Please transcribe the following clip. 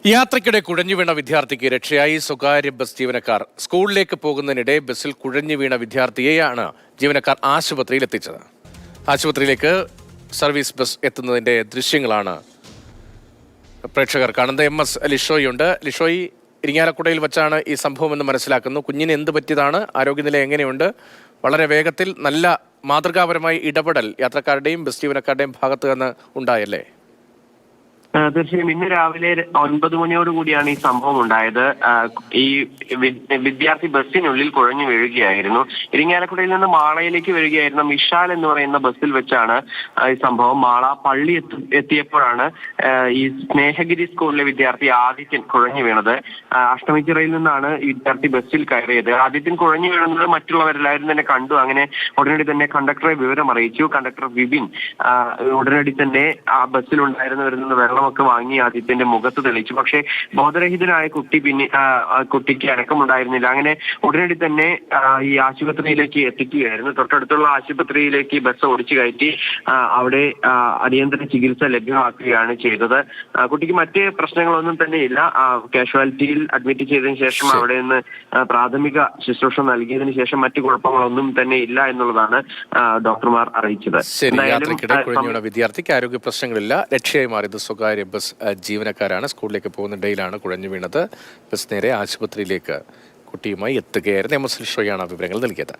യാത്രയ്ക്കിടെ കുഴഞ്ഞു വീണ വിദ്യാർത്ഥിക്ക് രക്ഷയായി സ്വകാര്യ ബസ് ജീവനക്കാർ. സ്കൂളിലേക്ക് പോകുന്നതിനിടെ ബസ്സിൽ കുഴഞ്ഞു വീണ വിദ്യാർത്ഥിയെയാണ് ജീവനക്കാർ ആശുപത്രിയിൽ എത്തിച്ചത്. ആശുപത്രിയിലേക്ക് സർവീസ് ബസ് എത്തുന്നതിന്റെ ദൃശ്യങ്ങളാണ് പ്രേക്ഷകർ കാണുന്നത്. MS ലിഷോയുണ്ട്. ലിഷോയി, ഇരിങ്ങാലക്കുടയിൽ വെച്ചാണ് ഈ സംഭവം എന്ന് മനസ്സിലാക്കുന്നു. കുഞ്ഞിന് എന്ത് പറ്റിയതാണ്? ആരോഗ്യനില എങ്ങനെയുണ്ട്? വളരെ വേഗത്തിൽ നല്ല മാതൃകാപരമായി ഇടപെടൽ യാത്രക്കാരുടെയും ബസ് ജീവനക്കാരുടെയും ഭാഗത്ത് നിന്ന് ഉണ്ടായല്ലേ? തീർച്ചയായും ഇന്ന് രാവിലെ 9 മണിയോട് കൂടിയാണ് ഈ സംഭവം ഉണ്ടായത്. ഈ വിദ്യാർത്ഥി ബസ്സിനുള്ളിൽ കുഴഞ്ഞു വീഴുകയായിരുന്നു. ഇരിങ്ങാലക്കുടയിൽ നിന്ന് മാളയിലേക്ക് വരികയായിരുന്ന മിഷാൽ എന്ന് പറയുന്ന ബസ്സിൽ വെച്ചാണ് ഈ സംഭവം. മാള പള്ളി എത്തിയപ്പോഴാണ് ഈ സ്നേഹഗിരി സ്കൂളിലെ വിദ്യാർത്ഥി ആദിത്യൻ കുഴഞ്ഞു വീണത്. അഷ്ടമിച്ചിറയിൽ നിന്നാണ് ഈ വിദ്യാർത്ഥി ബസ്സിൽ കയറിയത്. ആദിത്യൻ കുഴഞ്ഞു വീഴുന്നത് മറ്റുള്ളവരെല്ലാവരും തന്നെ കണ്ടു. അങ്ങനെ ഉടനടി തന്നെ കണ്ടക്ടറെ വിവരം അറിയിച്ചു. കണ്ടക്ടർ വിപിൻ ഉടനടി തന്നെ ആ ബസ്സിലുണ്ടായിരുന്നവരിൽ നിന്ന് വെള്ളമൊക്കെ വാങ്ങി ആദിത്യന്റെ മുഖത്ത് തെളിയിച്ചു. പക്ഷേ ബോധരഹിതനായ കുട്ടിക്ക് അനക്കമുണ്ടായിരുന്നില്ല. അങ്ങനെ ഉടനടി തന്നെ ഈ ആശുപത്രിയിലേക്ക് എത്തിക്കുകയായിരുന്നു. തൊട്ടടുത്തുള്ള ആശുപത്രിയിലേക്ക് ബസ് ഓടിച്ചു കയറ്റി അവിടെ അടിയന്തര ചികിത്സ ലഭ്യമാക്കുകയാണ് ചെയ്തത്. കുട്ടിക്ക് മറ്റ് പ്രശ്നങ്ങളൊന്നും തന്നെ ഇല്ല. കാഷ്വാലിറ്റിയിൽ അഡ്മിറ്റ് ചെയ്തതിനു ശേഷം അവിടെ നിന്ന് പ്രാഥമിക ശുശ്രൂഷ നൽകിയതിനു ശേഷം മറ്റു കുഴപ്പങ്ങളൊന്നും തന്നെ ഇല്ല എന്നുള്ളതാണ് ഡോക്ടർമാർ അറിയിച്ചത്. വിദ്യാർത്ഥിക്ക് ആരോഗ്യ പ്രശ്നങ്ങളില്ല. രക്ഷയായി മാറിയത് സ്വകാര്യ ബസ് ജീവനക്കാരാണ്. സ്കൂളിലേക്ക് പോകുന്നിടയിലാണ് കുഴഞ്ഞു വീണത്. ബസ് നേരെ ആശുപത്രിയിലേക്ക് കുട്ടിയുമായി എത്തുകയായിരുന്നു. MS ലിഷോയാണ് വിവരങ്ങൾ നൽകിയത്.